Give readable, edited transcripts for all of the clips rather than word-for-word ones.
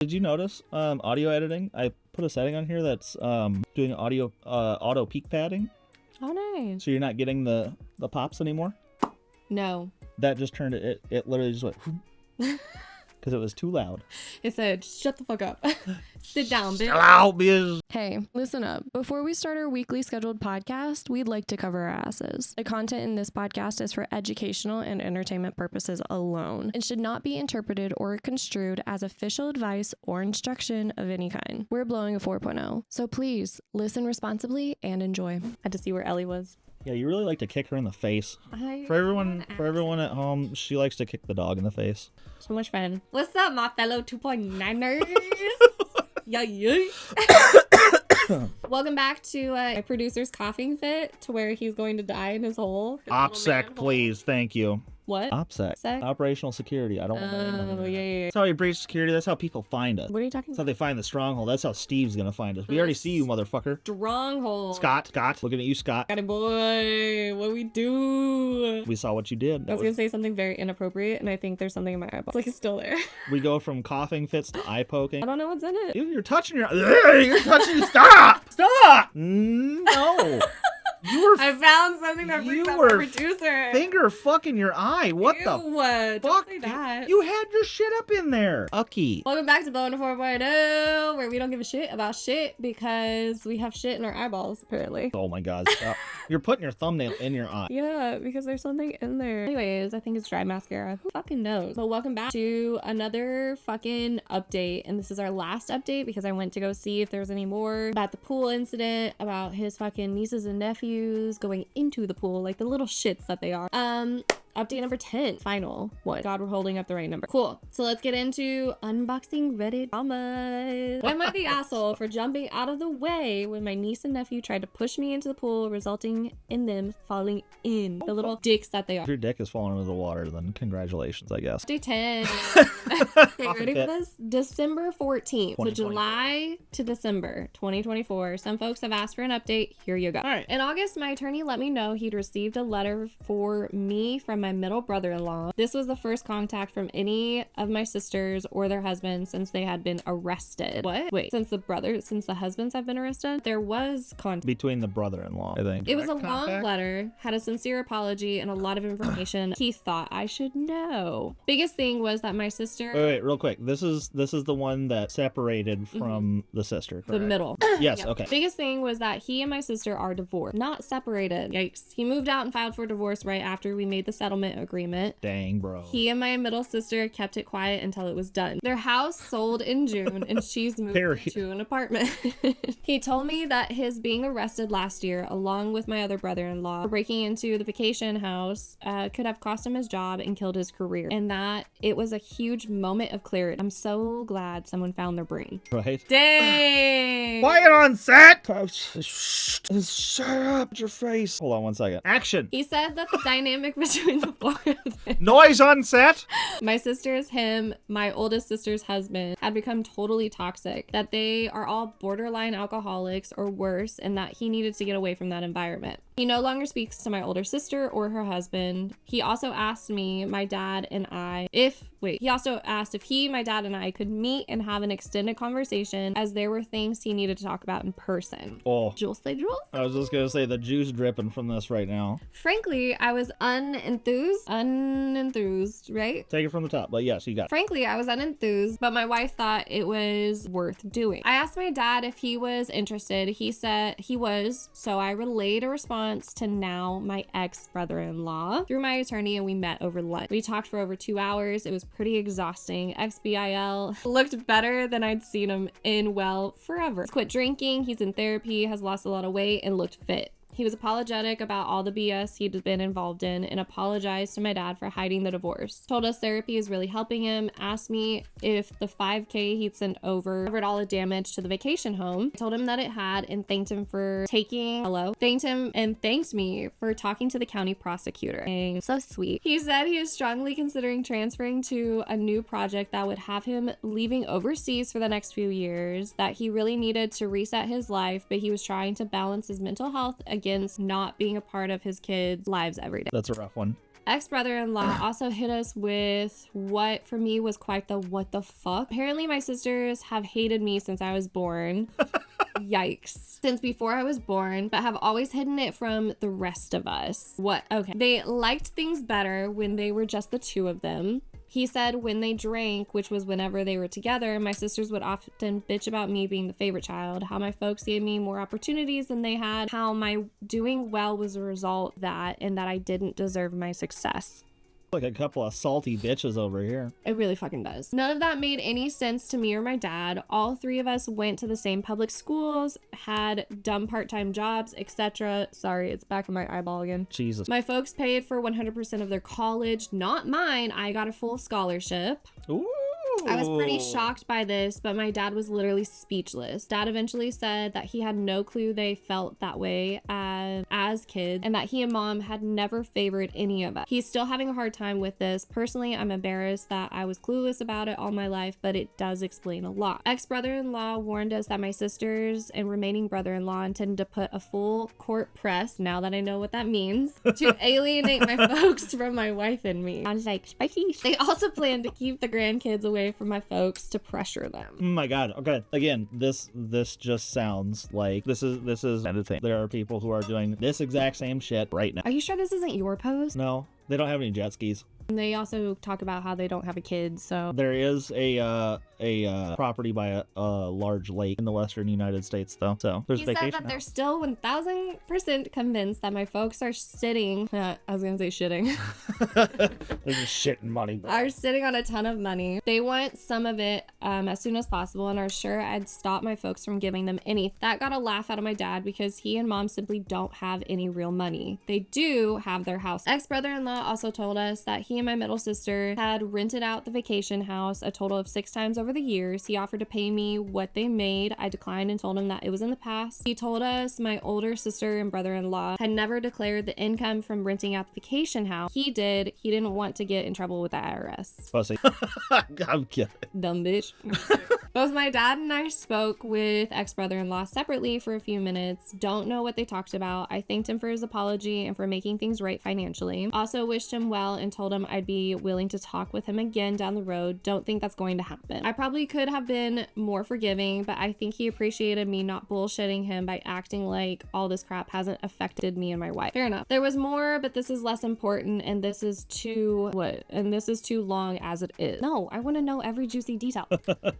Did you notice audio editing? I put a setting on here that's doing audio auto peak padding. Oh, nice. So you're not getting the pops anymore? No. That just turned it literally just went because it was too loud. It said, shut the fuck up. Sit down, bitch. Chill out, bitch. Hey, listen up. Before we start our weekly scheduled podcast, we'd like to cover our asses. The content in this podcast is for educational and entertainment purposes alone and should not be interpreted or construed as official advice or instruction of any kind. We're blowing a 4.0, so please listen responsibly and enjoy. I had to see where Ellie was. Yeah, you really like to kick her in the face. For everyone at home, she likes to kick the dog in the face. So much fun. What's up, my fellow 2.9ers? Yeah. Welcome back to my producer's coughing fit to where he's going to die in his hole. OPSEC, please. Thank you. What? OPSEC. Sec? Operational security. I don't want that. Oh, yeah. That's how we breach security. That's how people find us. What are you talking That's how about? they find the stronghold. That's how Steve's gonna find us. We already see you, motherfucker. Stronghold. Scott. Looking at you, Scott. Got it, boy. What we do? We saw what you did. I was going to say something very inappropriate, and I think there's something in my eyeball. It's like it's still there. We go from coughing fits to eye poking. I don't know what's in it. You're touching your... You're touching... Stop! No. I found something that freaks out my producer. Finger fucking your eye. What the Don't fuck? say that. You had your shit up in there. Ucky. Welcome back to Blowing a 4.0, where we don't give a shit about shit because we have shit in our eyeballs, apparently. Oh my god, stop. You're putting your thumbnail in your eye. Yeah, because there's something in there. Anyways, I think it's dry mascara. Who fucking knows? But welcome back to another fucking update. And this is our last update because I went to go see if there was any more about the pool incident, about his fucking nieces and nephews going into the pool like the little shits that they are. Update number 10, final one. God, we're holding up the right number. Cool. So let's get into unboxing Reddit dramas. Am I the asshole for jumping out of the way when my niece and nephew tried to push me into the pool, resulting in them falling in? The little dicks that they are. If your dick is falling into the water, then congratulations, I guess. Update 10. Okay, ready for this? December 14th. So July to December 2024. Some folks have asked for an update. Here you go. All right. In August, my attorney let me know he'd received a letter for me from my middle brother-in-law. This was the first contact from any of my sisters or their husbands since they had been arrested. What? Wait, since the husbands have been arrested? There was contact Between the brother-in-law, I think. It was a long letter, had a sincere apology, and a lot of information he thought I should know. Biggest thing was that my sister... Wait, real quick. This is the one that separated from the sister, correct? The middle. Yes, Yeah. okay. Biggest thing was that he and my sister are divorced, not separated. Yikes. He moved out and filed for divorce right after we made the settlement agreement. Dang, bro. He and my middle sister kept it quiet until it was done. Their house sold in June and she's moved to an apartment. He told me that his being arrested last year, along with my other brother-in-law, for breaking into the vacation house, could have cost him his job and killed his career. And that it was a huge moment of clarity. I'm so glad someone found their brain. Right? Dang! Quiet on set! Shut up, your face. Hold on one second. Action! He said that the dynamic between the four of them, Noise on set! my sister's him, my oldest sister's husband, had become totally toxic, that they are all borderline alcoholics or worse, and that he needed to get away from that environment. He no longer speaks to my older sister or her husband. He also asked me, my dad and I, he also asked if he, my dad and I could meet and have an extended conversation as there were things he needed to talk about in person. Oh. Jules. I was just gonna say the juice dripping from this right now. Frankly, I was unenthused, right? Take it from the top, but yes, you got it. Frankly, I was unenthused, but my wife thought it was worth doing. I asked my dad if he was interested. He said he was, so I relayed a response to now my ex-brother-in-law through my attorney, and we met over lunch. We talked for over 2 hours. It was pretty exhausting. Ex-BIL looked better than I'd seen him in, well, forever. He's quit drinking, he's in therapy, has lost a lot of weight, and looked fit. He was apologetic about all the BS he'd been involved in and apologized to my dad for hiding the divorce. Told us therapy is really helping him. Asked me if the $5,000 he'd sent over covered all the damage to the vacation home. I told him that it had and thanked him and thanked me for talking to the county prosecutor. Dang, so sweet. He said he is strongly considering transferring to a new project that would have him leaving overseas for the next few years, that he really needed to reset his life, but he was trying to balance his mental health against not being a part of his kids' lives every day. That's a rough one. Ex-brother-in-law also hit us with what for me was quite the what the fuck. Apparently my sisters have hated me since I was born. Yikes. Since before I was born, but have always hidden it from the rest of us. What? Okay. They liked things better when they were just the two of them. He said when they drank, which was whenever they were together, my sisters would often bitch about me being the favorite child, how my folks gave me more opportunities than they had, how my doing well was a result of that, and that I didn't deserve my success. Like a couple of salty bitches over here. It really fucking does. None of that made any sense to me or my dad. All three of us went to the same public schools, had dumb part-time jobs, etc. Sorry, it's back in my eyeball again. Jesus. My folks paid for 100% of their college, not mine. I got a full scholarship. Ooh. I was pretty shocked by this, but my dad was literally speechless. Dad eventually said that he had no clue they felt that way as kids, and that he and mom had never favored any of us. He's still having a hard time with this. Personally, I'm embarrassed that I was clueless about it all my life, but it does explain a lot. Ex-brother-in-law warned us that my sisters and remaining brother-in-law intended to put a full court press, now that I know what that means, to alienate my folks from my wife and me. I was like, spicy. They also planned to keep the grandkids away from my folks to pressure them. Oh my god. Okay. Again, this just sounds like this is entertaining. There are people who are doing this exact same shit right now. Are you sure this isn't your post? No, they don't have any jet skis. And they also talk about how they don't have a kid, so There is a property by a large lake in the western United States, though. So there's he vacation. said that they're still 1000% convinced that my folks are sitting. I was gonna say shitting. They're just shitting money. Bro. Are sitting on a ton of money. They want some of it as soon as possible, and are sure I'd stop my folks from giving them any. That got a laugh out of my dad because he and mom simply don't have any real money. They do have their house. Ex-brother-in-law also told us that he and my middle sister had rented out the vacation house a total of 6 times over the years. He offered to pay me what they made. I declined and told him that it was in the past. He told us my older sister and brother-in-law had never declared the income from renting out the vacation house. He did. He didn't want to get in trouble with the IRS. Pussy. I'm kidding. Dumb bitch. Both my dad and I spoke with ex-brother-in-law separately for a few minutes. Don't know what they talked about. I thanked him for his apology and for making things right financially. Also wished him well and told him I'd be willing to talk with him again down the road. Don't think that's going to happen. I probably could have been more forgiving, but I think he appreciated me not bullshitting him by acting like all this crap hasn't affected me and my wife. Fair enough. There was more, but this is less important, and this is too long as it is. No, I want to know every juicy detail.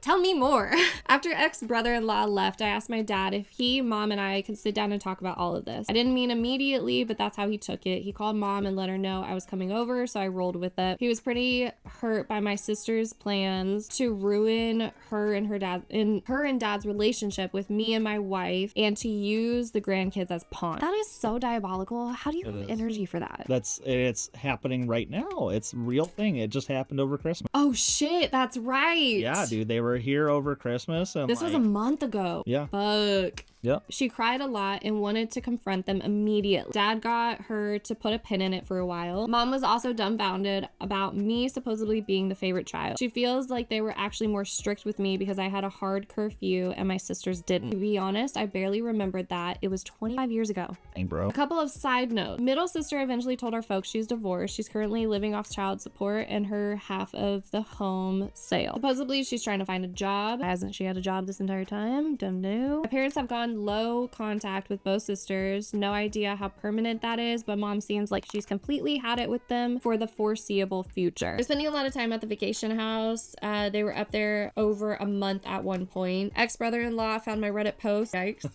Tell me more. After ex-brother-in-law left, I asked my dad if he, mom, and I could sit down and talk about all of this. I didn't mean immediately, but that's how he took it. He called mom and let her know I was coming over, so I rolled with it. He was pretty hurt by my sister's plans to ruin her and dad's relationship with me and my wife, and to use the grandkids as pawns. That is so diabolical. How do you have energy for that? It's happening right now. It's a real thing. It just happened over Christmas. Oh shit, that's right. Yeah, dude, they were here over Christmas, and this was a month ago. Yeah. Fuck. Yep. She cried a lot and wanted to confront them immediately. Dad got her to put a pin in it for a while. Mom was also dumbfounded about me supposedly being the favorite child. She feels like they were actually more strict with me because I had a hard curfew and my sisters didn't. To be honest, I barely remembered that. It was 25 years ago. Dang, bro. A couple of side notes. Middle sister eventually told our folks she's divorced. She's currently living off child support and her half of the home sale. Supposedly she's trying to find a job. Hasn't she had a job this entire time? Don't know. My parents have gone low contact with both sisters. No idea how permanent that is, but mom seems like she's completely had it with them for the foreseeable future. They're spending a lot of time at the vacation house. They were up there over a month at one point. Ex-brother-in-law found my Reddit post. Yikes.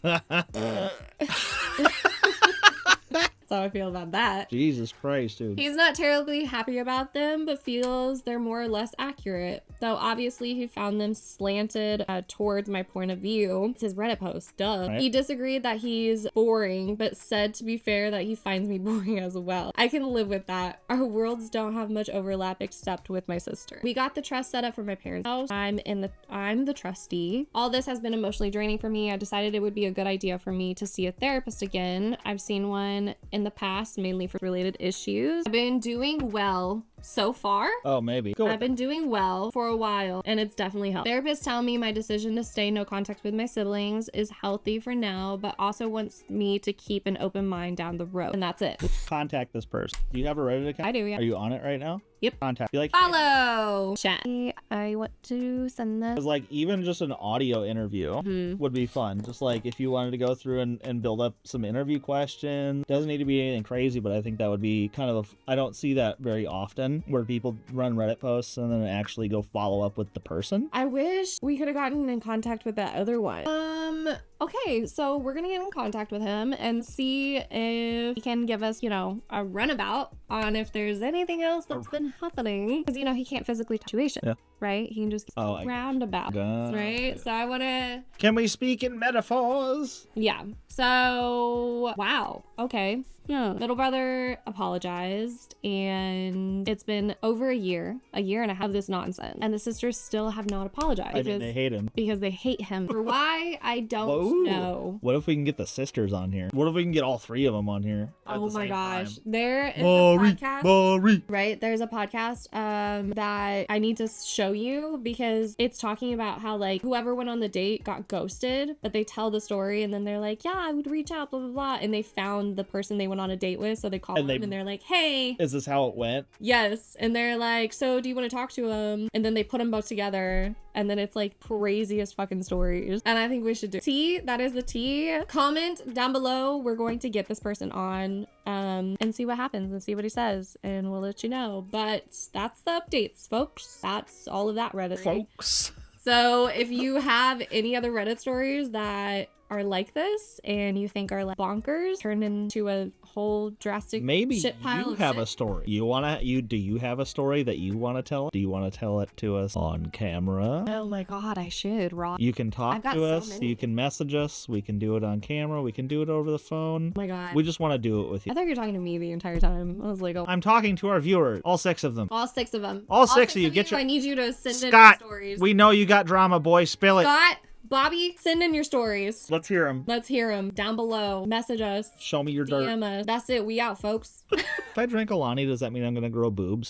That's how I feel about that. Jesus Christ, dude. He's not terribly happy about them, but feels they're more or less accurate. Though obviously he found them slanted towards my point of view. It's his Reddit post, duh. Right. He disagreed that he's boring, but said to be fair that he finds me boring as well. I can live with that. Our worlds don't have much overlap except with my sister. We got the trust set up for my parents' house. I'm the trustee. All this has been emotionally draining for me. I decided it would be a good idea for me to see a therapist again. I've seen one in the past, mainly for related issues. I've been doing well so far. Oh, maybe. Go I've been doing well for a while, and it's definitely helped. Therapists tell me my decision to stay no contact with my siblings is healthy for now, but also wants me to keep an open mind down the road, and that's it. contact this person. Do you have a Reddit account? I do, yeah. Are you on it right now? Yep. Contact. Be like, Follow. Chat. I want to send this. because like even just an audio interview would be fun. Just like if you wanted to go through and build up some interview questions. Doesn't need to be anything crazy, but I think that would be kind of I don't see that very often where people run Reddit posts and then actually go follow up with the person. I wish we could have gotten in contact with that other one. Okay, so we're gonna get in contact with him and see if he can give us, a runabout on if there's anything else that's been happening. Because, he can't physically situation, right? He can just roundabout, right? So I wanna... Can we speak in metaphors? Yeah. So, wow. Okay. Middle brother apologized, and it's been over a year and a half of this nonsense, and the sisters still have not apologized. I mean, they hate him. Because they hate him. For why, I don't know. What if we can get the sisters on here? What if we can get all three of them on here? Oh my gosh. There is a podcast, right? There's a podcast that I need to show you because it's talking about how like whoever went on the date got ghosted, but they tell the story and then they're like, yeah, I would reach out, blah, blah, blah. And they found the person they went on a date with, so they call them and they're like, hey, is this how it went? Yes. And they're like, so do you want to talk to him? And then they put them both together, and then it's like craziest fucking stories, and I think we should do tea. That is the tea. Comment down below. We're going to get this person on and see what happens and see what he says, and we'll let you know. But that's the updates, folks. That's all of that Reddit, folks. So if you have any other Reddit stories that are like this and you think are like bonkers, turned into a whole drastic shit pile you have a story do you have a story that you want to tell? Do you want to tell it to us on camera? Oh my god, I should, Rob. You can talk to us, you can message us, we can do it on camera, we can do it over the phone. Oh my god, we just want to do it with you. I thought you were talking to me the entire time. I was like, oh. I'm talking to our viewers, all six of them. All six of them. All six of you. Get your... I need you to send in Scott, your stories. we know you got drama, boy. Spill it. Scott, Bobby, send in your stories. Let's hear them. Let's hear them. Down below. Message us. Show me your dirt. DM us. That's it. We out, folks. If I drink Alani, does that mean I'm going to grow boobs?